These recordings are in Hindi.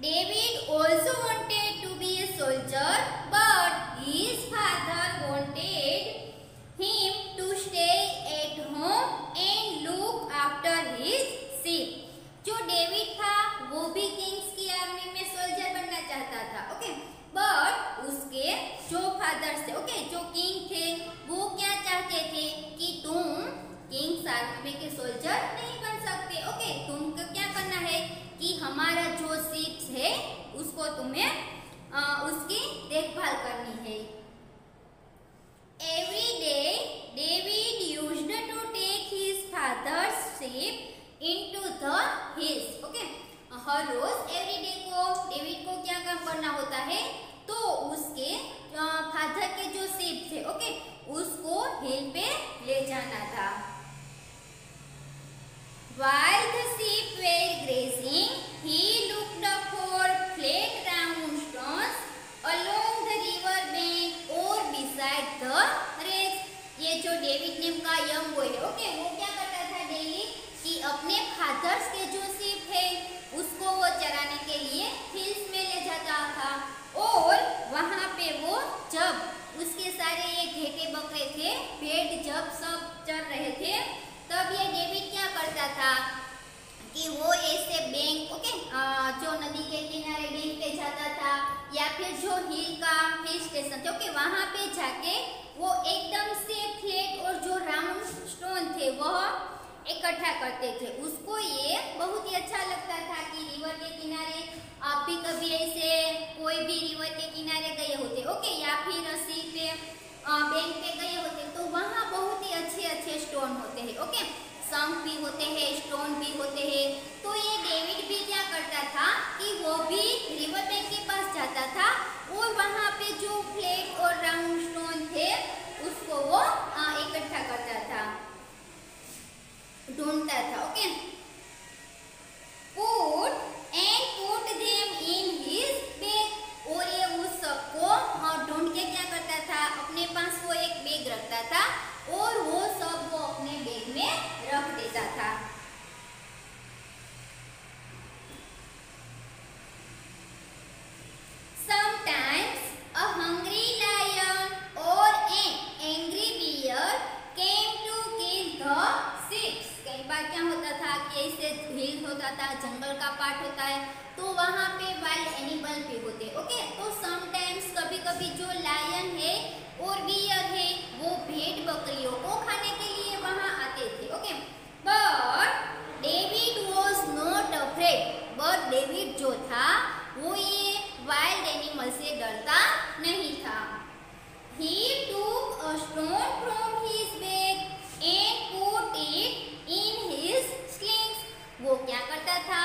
David also wanted to be a soldier, but his father wanted him to stay at home and look after his sheep. जो डेविड था वो भी किंग्स की आर्मी में सोल्जर बनना चाहता था, ओके, बट उसके जो फादर थे, ओके, जो किंग थे, वो क्या चाहते थे कि तुम किंग्स आर्मी के सोल्जर नहीं बन सकते, ओके, तुमको क्या करना है कि हमारा जो शीप्स है उसको तुम्हें उसकी देखभाल करनी है। Every day David used to take his father's sheep into the hills, okay, हर रोज एवरी डे को डेविड को क्या काम करना होता है, तो उसके फादर के जो शीप थे, ओके, उसको हिल पे ले जाना था। While the sheep were grazing, he looked for flat round stones along the river bank or beside the race. ये जो डेविड नेम का यंग बॉय है, ओके, वो क्या करता था डेली कि अपने फादर्स के जो शीप है उसको वो चराने के लिए हिल्स में ले जाता था, और वहाँ पे वो जब उसके सारे ये घेटे बकरे थे, भेड़ जब सब चर रहे थे, तब ये डेविड क्या करता था कि वो ऐसे बैंक, ओके, जो नदी के किनारे बैंक पे जाता था, या फिर जो हिल स्टेशन थे, ओके, वहाँ पे जाके वो एकदम से फ्लैट और जो राउंड स्टोन थे वह इकट्ठा करते थे। उसको ये बहुत ही अच्छा लगता था कि रिवर के किनारे आप भी कभी ऐसे कोई भी रिवर के किनारे गए होते, ओके, या फिर रस्सी पे बैंक पे गए होते, तो वहाँ बहुत ही अच्छे अच्छे स्टोन होते हैं, ओके, शंख भी होते हैं, स्टोन भी होते हैं। तो ये डेविड भी क्या करता था कि वो भी रिवर बैंक के पास जाता था और वहाँ पे जो फ्लैट और राउंड स्टोन थे उसको वो इकट्ठा करता था, ढूंढता था, okay, put them in his bag, और ये उस सबको ढूंढ के क्या करता था, अपने पास वो एक बैग रखता था और वो सब वो अपने बैग में रख देता था। Sometimes a hungry lion or an angry bear came to kill the sheep. कई बार क्या होता था कि ऐसे हिल होता था, जंगल का पार्ट होता है, तो वहाँ पे वाइल्ड एनिमल भी होते, ओके, तो समटाइम्स कभी कभी जो लायन है और बियर है वो भेड़ बकरियों को खाने के लिए वहाँ आते थे, okay, but David was not afraid, but David जो था वो ये वाइल्ड एनिमल से डरता नहीं था। He took a stone from his bag and put it in his slings. वो क्या करता था,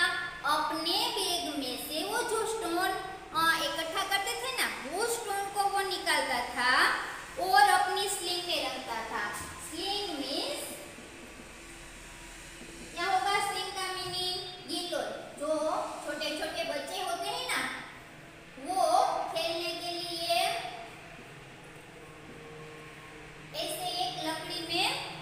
अपने बैग में से वो जो स्टोन इकट्ठा करते थे ना, वो स्टोन को वो निकालता था और अपनी स्लिंग में रखता था। स्लिंग मीन्स क्या होगा, स्लिंग का मीनिंग गिलोय, जो छोटे छोटे बच्चे होते हैं ना, वो खेलने के लिए ऐसे एक लकड़ी में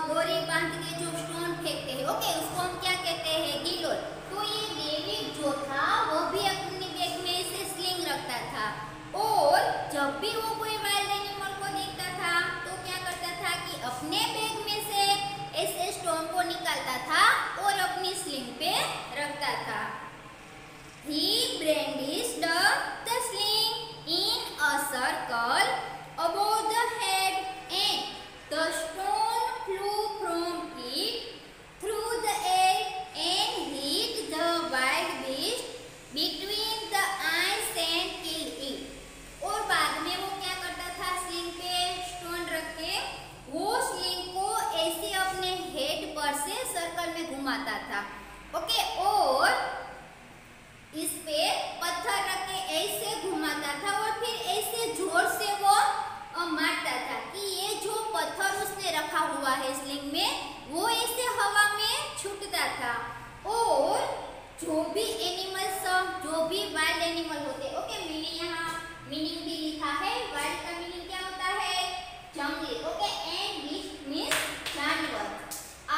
डोरी बांध के जो स्टोन फेंकते हैं, ओके, उसको हम क्या कहते हैं, गिलोय। तो ये डेविड जो था वो भी अपने बैग में ऐसे स्लिंग रखता था, और जब भी वो कोई वाइल्ड एनिमल को देखता था तो क्या करता था कि अपने बैग में से ऐसे स्टोन को निकालता था और अपनी स्लिंग पे रखता था। He brandished the sling in a circle above the head, and the stone flew from it through the air and hit the wild beast between the eyes and killed it. और बाद में वो क्या करता था, स्लिंग पे स्टोन रख के वो स्लिंग को ऐसे अपने हेड पर से सर्कल में घुमाता था, ओके, और इस पे पत्थर रख के ऐसे घुमाता था और फिर ऐसे जोर से वो मारता था कि ये जो पत्थर उसने रखा हुआ है स्लिंग में वो ऐसे हवा में छूटता था, और जो भी एनिमल्स, जो भी वाइल्ड एनिमल होते, ओके, मैंने यहाँ मीनिंग भी लिखा है, वाइल्ड का मीनिंग क्या होता है, जंगली, ओके, एंड बीस्ट मीन्स जानवर।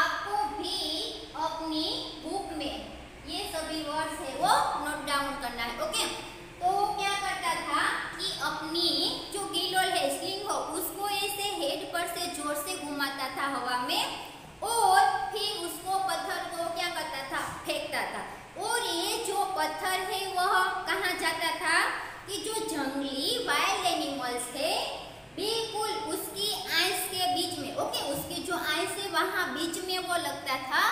आपको भी अपनी बुक में ये सभी वर्ड्स है वो नोट डाउन जाता था। और ये जो पत्थर है वह कहाँ जाता था कि जो जंगली वाइल्ड एनिमल्स है बिल्कुल उसकी आइस के बीच में, ओके, उसकी जो आइस है वहाँ बीच में वो लगता था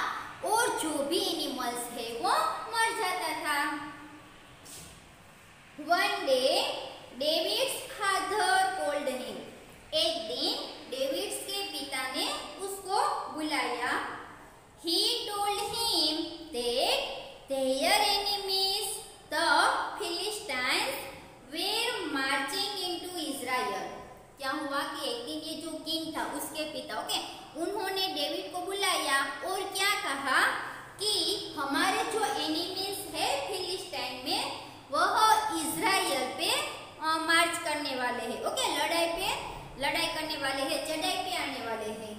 और जो भी एनिमल्स है वो मर जाता था। One day David's father called him. एक दिन डेविड्स के पिता ने उसको बुलाया। He told him that their enemies, the Philistines, were marching into Israel. क्या हुआ कि एक दिन ये जो किंग था उसके पिता, ओके, उन्होंने डेविड को बुलाया और क्या कहा कि हमारे जो एनिमीज है फिलिस्टाइन में वह इजराइल पे मार्च करने वाले हैं, ओके, लड़ाई करने वाले हैं, चढ़ाई पे आने वाले हैं।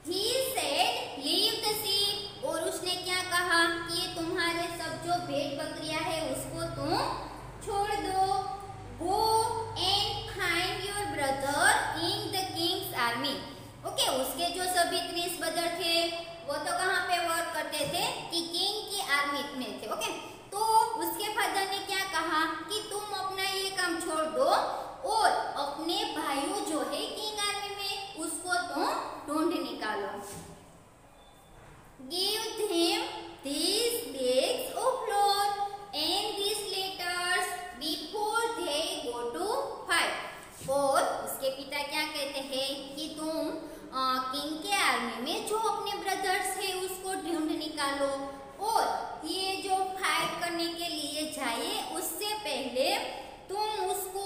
He said, leave the sheep, और उसने क्या कहा कि ये तुम्हारे सब जो भेड़ बकरियां है उसको तुम छोड़ दो। Go and find your brother in the king's army. Okay, उसके जो सभी 30 ब्रदर थे वो तो कहाँ पे वर्क करते थे कि किंग की आर्मी में थे, ओके। तो उसके फादर ने क्या कहा कि तुम अपना ये काम छोड़ दो और अपने भाइयों जो है किंग आर्मी में उसको तुम ढूंढ निकालो। Give them these bags of flour and these letters before they go to fight. और उसके पिता क्या कहते हैं कि तुम किंग के आर्मी में जो अपने ब्रदर्स है उसको ढूंढ निकालो और ये जो फाइट करने के लिए जाए उससे पहले तुम उसको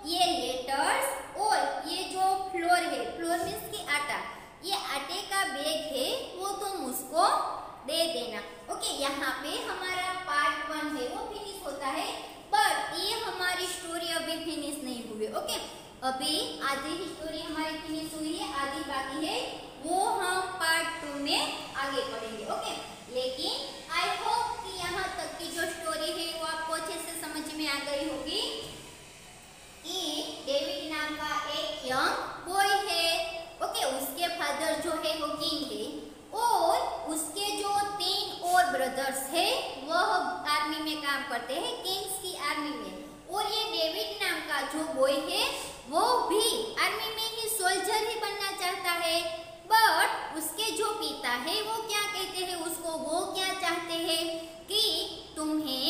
ये लेटर्स और ये जो फ्लोर है, फ्लोर मीन्स की आटा, ये आटे का बैग है वो तुम उसको दे देना। ओके, यहाँ पे हमारा पार्ट 1 है वो फिनिश होता है, पर ये हमारी स्टोरी अभी फिनिश नहीं हुई। ओके, अभी आधी स्टोरी हमारी फिनिश हुई है, आधी बाकी है, वो हम पार्ट 2 में आगे पढ़ेंगे। ओके, लेकिन आई होप कि यहाँ तक की जो स्टोरी है वो आपको अच्छे से समझ में आ गई होगी कि डेविड नाम का एक यंग बॉय है, ओके, उसके फादर जो है वो किंग है और उसके जो 3 और ब्रदर्स है वह आर्मी में काम करते हैं, किंग्स की आर्मी में। और ये डेविड नाम का जो बॉय है वो भी आर्मी में ही सोल्जर ही बनना चाहता है, बट उसके जो पिता है वो क्या कहते हैं उसको, वो क्या चाहते हैं कि तुम्हें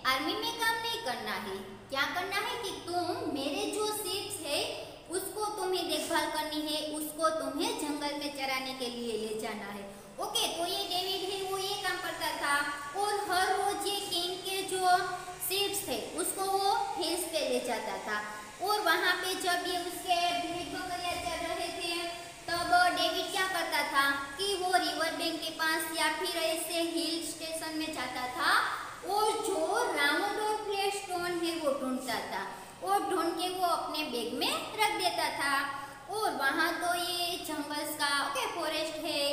आर्मी में काम नहीं करना है, क्या करना है कि तुम मेरे जो शिप्स है उसको तुम्हें देखभाल करनी है, उसको तुम्हें जंगल में चराने के लिए ले जाना है। ओके, तो ये डेविड है वो ये काम करता था और हर रोज ये किंग के जो शिप्स थे उसको वो हिल्स पे ले जाता था और वहाँ पे जब ये उसके भेड़ बकरियां चल रहे थे तब डेविड क्या करता था कि वो रिवर बैंक के पास या फिर ऐसे हिल स्टेशन में जाता था और जो राउंड और फ्लैट स्टोन है वो ढूंढता था और ढूंढ के वो अपने बैग में रख देता था। और वहाँ तो ये जंगल्स का, ओके, फॉरेस्ट है,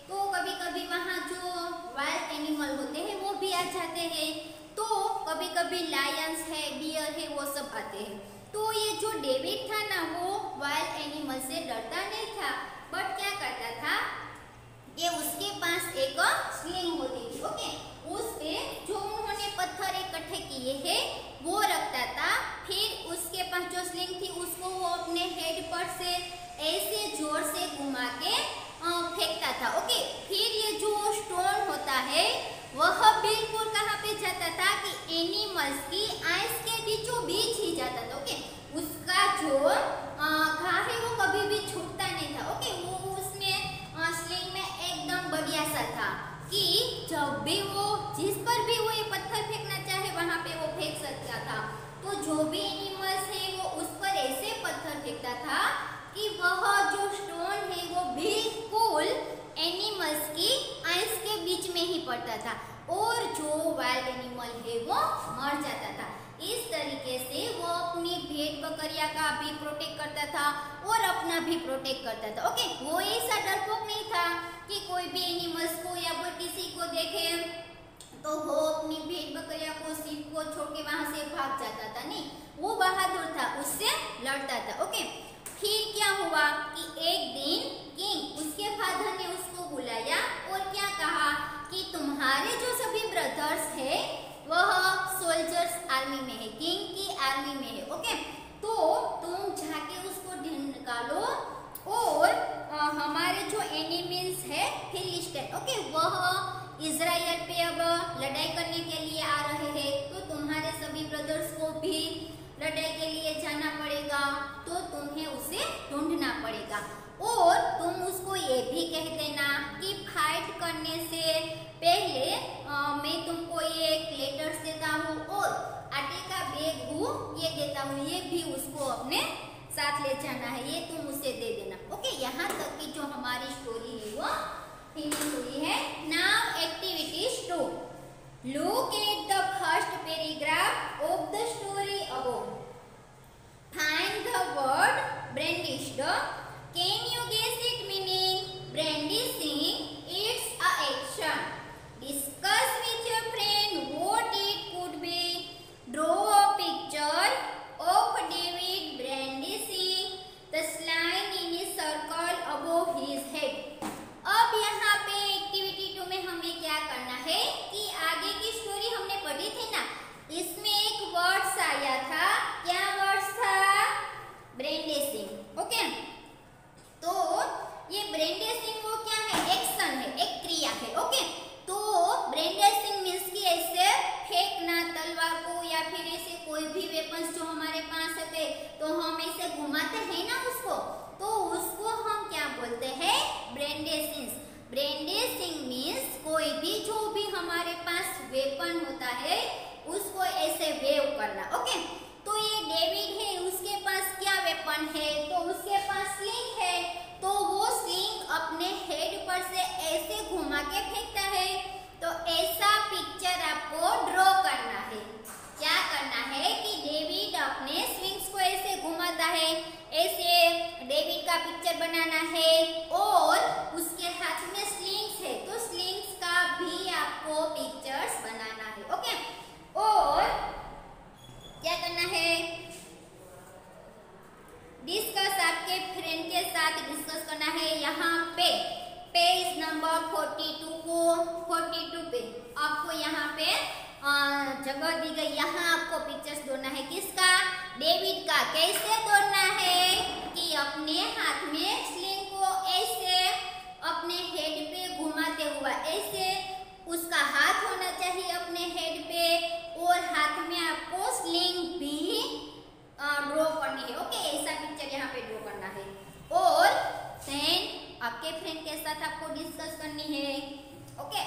तो कभी कभी वहाँ जो वाइल्ड एनिमल होते हैं वो भी आ जाते हैं, तो कभी कभी लायंस है, डियर है, वो सब आते हैं। तो ये जो डेविड था ना वो वाइल्ड एनिमल से डरता नहीं था, बट क्या करता था कि उसके पास एक स्लिंग होती थी, ओके, उस पे जो उन्होंने पत्थर इकट्ठे किए हैं वो रखता था, फिर उसके पास जो स्लिंग थी उसको वो अपने हेड पर से ऐसे जोर से घुमा के फेंकता था। ओके, फिर ये जो स्टोन होता है वह बिल्कुल कहाँ पे जाता था कि एनिमल्स की आइस के बीचों बीच ही जाता था। ओके, उसका जो घा है वो कभी भी छूटता नहीं था। ओके, वो उसमें स्लिंग में एकदम बढ़िया सा था कि जब भी वो जिस पर भी वो ये पत्थर फेंकना चाहे वहाँ पे वो फेंक सकता था। तो जो भी एनिमल्स है वो उस पर ऐसे पत्थर फेंकता था कि वह जो स्टोन है वो बिल्कुल एनिमल्स की आइस के बीच में ही पड़ता था और जो वाइल्ड एनिमल है वो मर जाता था। इस तरीके से वो अपनी भेड़ बकरिया का भी प्रोटेक्ट करता था और अपना भी प्रोटेक्ट करता था। ओके, वो ऐसा डरपोक नहीं था कि कोई भी एनिमल्स को या फिर किसी को देखे तो वो अपनी भेड़ बकरिया को, सीप को छोड़ के वहां से भाग जाता था, नहीं, वो बहादुर था, उससे लड़ता था। ओके, फिर क्या हुआ कि एक दिन किंग उसके फादर ने उसको बुलाया और क्या कहा कि तुम्हारे जो सब ओके, तो तुम जाके उसको निकालो और हमारे जो एनिमीज है फिलिस्तीन, ओके, वह इजराइल पे अब लड़ाई करने के लिए आ रहे हैं, तो तुम्हारे सभी ब्रदर्स को भी लड़ाई के लिए जाना पड़ेगा, तो तुम्हें उसे ढूंढना पड़ेगा और तुम उसको ये भी कह देना कि फाइट करने से पहले मैं तुमको ये लेटर्स देता हूँ और आटे का बैग हूँ ये देता हूँ, ये भी उसको अपने साथ ले जाना है, ये तुम उसे दे देना। ओके, यहाँ तक की जो हमारी स्टोरी है वो फिनिश हुई है। Now activities 2, look at the first paragraph of the story above, find the word brandished, can you guess it meaning? Brandishing, it's a action, discuss with your friend what it could be, draw a picture of David brandishing the sling in a circle above his head। अब यहाँ पे एक्टिविटी 2 में हमें क्या करना है कि आगे की स्टोरी हमने पढ़ी थी ना, इसमें एक वर्ड्स आया था, क्या वर्ड्स था? ब्रांडिशिंग। ओके, तो ये ब्रांडिशिंग वो क्या है? एक्शन है, एक क्रिया है। ओके, तो ब्रांडिशिंग मींस कि ऐसे फेंकना तलवार को या फिर ऐसे कोई भी वेपन्स जो हमारे पास है तो हम ऐसे घुमाते हैं ना उसको, तो उसको हम क्या बोलते हैं? ब्रांडिशिंग। ब्रांडिशिंग मींस कोई भी जो भी हमारे पास वेपन होता है उसको ऐसे वेव करना। ओके, तो ये डेविड है, उसके पास क्या वेपन है? तो उसके पास स्लिंग है, तो वो स्लिंग अपने हेड पर से ऐसे घुमा के फेंकता है। तो ऐसा पिक्चर आपको ड्रॉ करना है। क्या करना है कि डेविड अपने स्लिंग्स को ऐसे घुमाता है, ऐसे डेविड का पिक्चर बनाना है और उसके हाथ में स्लिंग्स है, तो स्लिंग्स का भी आपको पिक्चर्स बनाना है। ओके, और क्या करना है? डिस्कस, आपके फ्रेंड के साथ डिस्कस करना है। यहाँ पे पेज नंबर 42 को 42 पे आपको यहाँ पे जगह दी गई, यहाँ आपको पिक्चर्स दौड़ना है। किसका? डेविड का। कैसे दौड़ना है कि अपने हाथ में स्लिंग को ऐसे अपने हेड पे घुमाते हुआ, ऐसे उसका हाथ होना चाहिए अपने हेड पे और हाथ में आपको स्लिंग भी ड्रॉ करनी है। ओके, ऐसा पिक्चर यहाँ पे ड्रॉ करना है और देन आपके फ्रेंड के साथ आपको डिस्कस करनी है। Okay,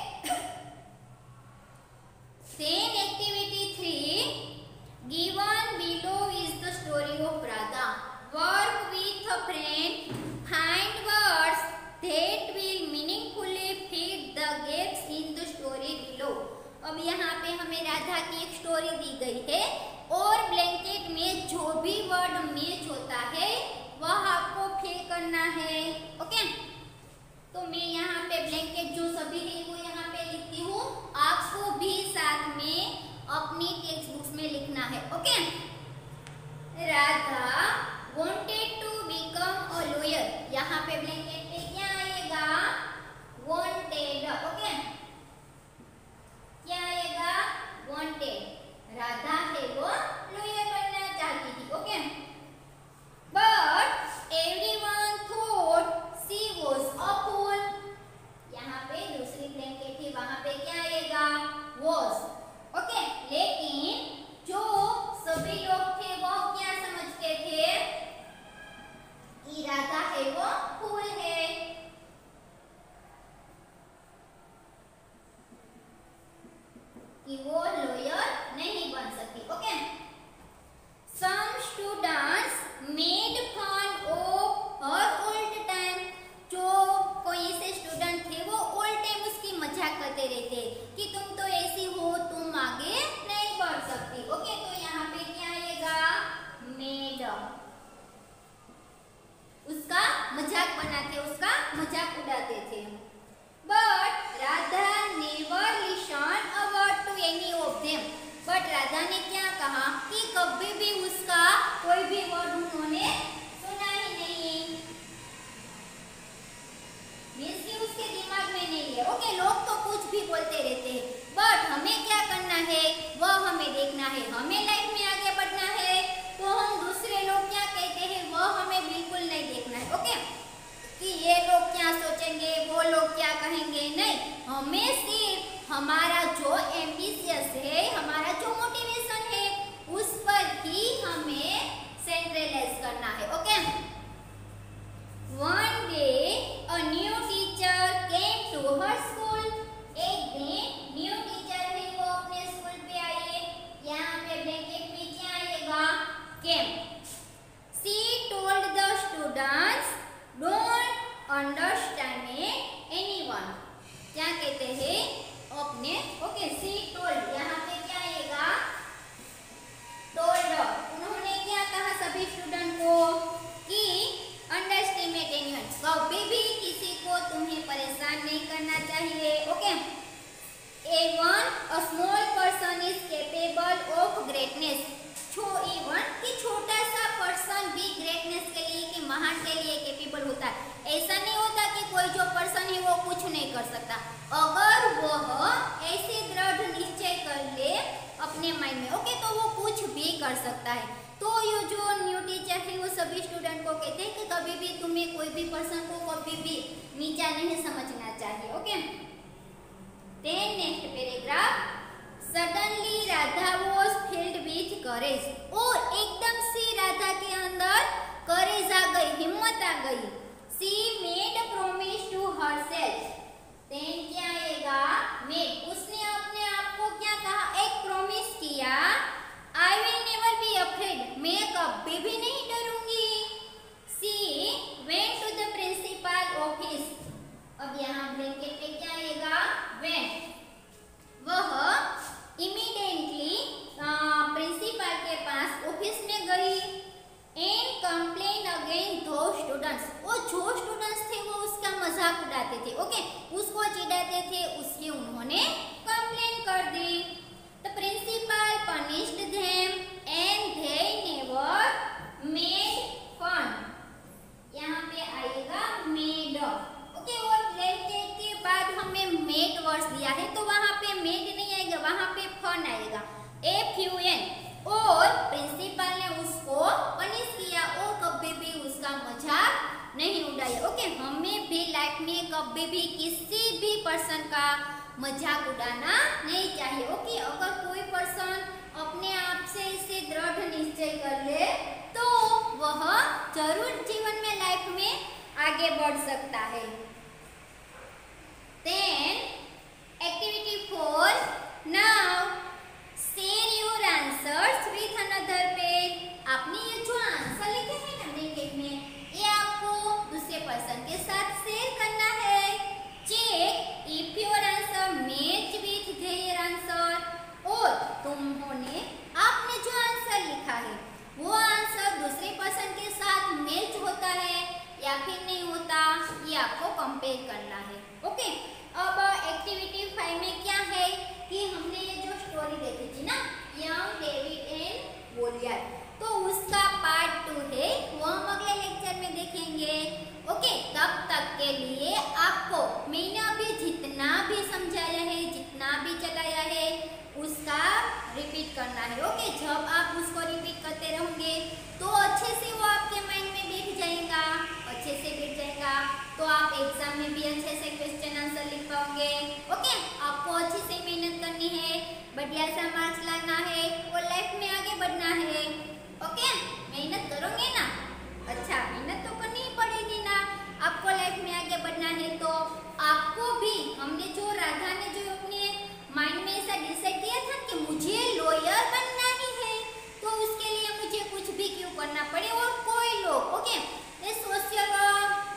then activity 3, given below is the story of Radha, work with a friend, find words that will meaningfully fill the gaps in the story below. अब यहाँ पे हमें राधा की एक स्टोरी दी गई है और ब्लैंकेट में जो भी वर्ड मैच होता है वह आपको फिल करना है। ओके, तो मैं यहाँ पे ब्लैंकेट जो सभी है वो यहाँ पे लिखती हूँ, आपको भी साथ में अपनी टेक्स्ट बुक्स में लिखना है। Okay, Radha wanted to become a lawyer, यहाँ पे ब्लैंकेट पे क्या आएगा? wanted। ओके, क्या आएगा? wanted। राधा है वो लॉयर बनना चाहती थी। Okay, but everyone thought she was a fool, यहाँ पे दूसरी ब्लैंकेट थी, वहां पे क्या आएगा? was। ओके, लेकिन जो सभी लोग थे वो क्या समझते थे कि राधा है वो फूल है। कि वो लॉयर नहीं बन सकती। Okay, some students made fun of her old time, जो कोई से स्टूडेंट थे वो ओल्ड टाइम उसकी मजाक करते रहते कि तुम तो ऐसी हो, तुम आगे नहीं बढ़ सकती। ओके, तो यहाँ पे क्या आएगा? मेड। उसका मजाक बनाते, उसका मजाक उड़ाते थे। But Radha never listen a word to any of them, but Radha ने क्या कहा कि कभी भी उसका कोई भी वर्ड उन्होंने सुना ही नहीं, मींस कि उसके दिमाग में नहीं है। ओके, लोग तो कुछ भी बोलते रहते हैं, बट हमें क्या करना है वह हमें देखना है, हमें लाइफ में आगे बढ़ना है, तो तो हम दूसरे लोग क्या कहते हैं वो हमें बिल्कुल नहीं देखना है। ओके, कि ये लोग क्या सोचेंगे, वो लोग क्या कहेंगे, नहीं, हमें सिर्फ हमारा जो एम्बिशियस है, हमारा जो मोटिवेशन है, उस पर ही हमें सेंट्रलाइज करना है। Okay, one day a new teacher came to her school. एक दिन न्यू टीचर है वो अपने स्कूल पे आए। यहाँ पे ब्रैकेट में क्या आएगा, came. She told the students don't understand anyone. क्या कहते हैं अपने, ओके, शी टोल्ड, यहाँ पे क्या आएगा, टोल्ड। उन्होंने क्या कहा सभी स्टूडेंट को कि अंडरस्टिमेट एनीवन, कभी भी किसी को तुम्हें परेशान नहीं करना चाहिए। Okay, even a small person is capable of greatness. Even कि छोटा सा पर्सन भी ग्रेटनेस के लिए, कि महान के लिए कैपेबल होता है। ऐसा नहीं होता कि कोई जो पर्सन है वो कुछ नहीं कर सकता। अगर वह ऐसे दृढ़ निश्चय कर ले अपने माइंड में, ओके, तो वो कुछ भी कर सकता है। तो ये जो न्यू टीचर है वो सभी स्टूडेंट को कहते हैं कि कभी भी तुम्हें कोई भी पर्सन को कभी भी नीचा नहीं समझना चाहिए। Okay, then next paragraph, suddenly Radha was filled with courage. और एकदम से राधा के अंदर करेज आ गई, हिम्मत आ गई। She made a promise to herself. Then क्या आएगा, मेड, उसने अपने आप को क्या कहा, एक प्रॉमिस किया, I will never be afraid, मैं कभी भी नहीं डरूंगी। She went to the principal office. अब यहाँ ब्रैकेट पे क्या आएगा, वेंट। वह इमीडिएटली प्रिंसिपल के पास ऑफिस में गई एंड कंप्लेन अगेंस्ट दो स्टूडेंट्स। वो जो स्टूडेंट्स थे वो उसका मजाक उड़ाते थे, ओके, उसको चिढ़ाते थे, उसकी उन्होंने कंप्लेन कर दी। The principal punished them and they never made fun. यहाँ पे आएगा मेड, ओके, और ब्रैकेट के बाद हमें मेड वर्ड्स दिया है तो वहाँ पे मेड नहीं आएगा, वहाँ पे फन आएगा, FUN। और प्रिंसिपल ने उसको पनिश किया और कभी भी उसका मजाक नहीं उड़ाया। ओके, हमें भी लाइफ में कभी भी किसी भी पर्सन का मजाक उड़ाना नहीं चाहिए। ओके, अगर कोई पर्सन अपने आप से इसे दृढ़ निश्चय कर ले तो वह जरूर जीवन में, लाइफ में आगे बढ़ सकता है। Then activity 4, now share your answers with another page। आपने ये जो आंसर लिखे हैं ना ब्रैकेट में, ये आपको दूसरे पर्सन के साथ शेयर करना है। Check if your answer match with their answer। और तुमने आपने जो आंसर लिखा है वो आंसर दूसरे पर्सन के साथ मैच होता है या फिर नहीं होता, ये आपको कंपेयर करना है। ओके, अब एक्टिविटी 5 में क्या है कि हमने ये जो स्टोरी देखी थी ना, यंग डेविड एंड गोलियत, तो उसका पार्ट 2 है, वो हम अगले लेक्चर में देखेंगे। ओके, तब तक के लिए आपको मैंने अभी जितना भी समझाया है, जितना भी चलाया है, उसका रिपीट करना है। ओके, जब आप उसको रिपीट करते रहोगे तो अच्छे से वो आपके माइंड में बैठ जाएगा, अच्छे से बैठ जाएगा, तो आप एग्जाम में भी अच्छे से क्वेश्चन आंसर लिख पाओगे। ओके, आपको अच्छे से मेहनत करनी है, बढ़िया सा मार्क्स लाना है और लाइफ में आगे बढ़ना है। ओके, मेहनत करोगे ना, अच्छा मेहनत तो करनी ही पड़ेगी ना, आपको लाइफ में आगे बढ़ना है। तो आपको भी, हमने जो राधा ने जो अपने माइंड में ऐसा डिसाइड किया था कि मुझे लॉयर बनना ही है, तो उसके लिए मुझे कुछ भी क्यों करना पड़े, और कोई लोग, ओके, ये सोशल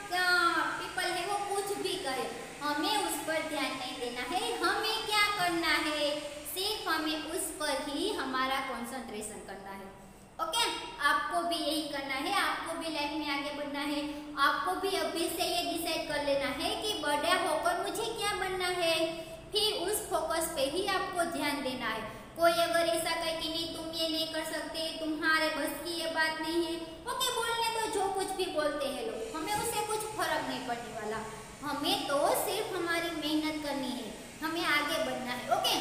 पीपल है वो कुछ भी करे, हमें उस पर ध्यान नहीं देना है। हमें क्या करना है, सिर्फ हमें उस पर ही हमारा कंसंट्रेशन करना है। ओके, आपको भी यही करना है, आपको भी लाइफ में आगे बढ़ना है। आपको भी अभी से ये डिसाइड कर लेना है कि बड़ा होकर मुझे क्या बनना है, फिर उस फोकस पे ही आपको ध्यान देना है। कोई अगर ऐसा कहे कि नहीं तुम ये नहीं कर सकते, तुम्हारे बस की ये बात नहीं है, ओके, बोलने तो जो कुछ भी बोलते हैं लोग, हमें उससे कुछ फर्क नहीं पड़ने वाला। हमें तो सिर्फ हमारी मेहनत करनी है, हमें आगे बढ़ना है। ओके,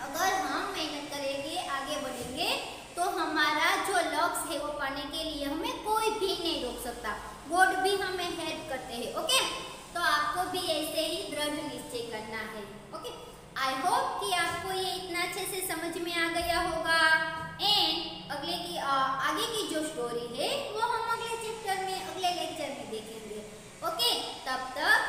अगर हम मेहनत करेंगे, आगे बढ़ेंगे, तो हमारा जो लक्ष्य लक्ष्य है वो पाने के लिए हमें कोई भी नहीं रोक सकता, गॉड भी हमें हेल्प करते हैं। ओके, तो आपको भी ऐसे ही दृढ़ निश्चय करना है। ओके, आई होप कि आपको ये इतना अच्छे से समझ में आ गया होगा। एंड आगे की जो स्टोरी है वो हम अगले चैप्टर में, अगले लेक्चर में देखेंगे। ओके, तब तक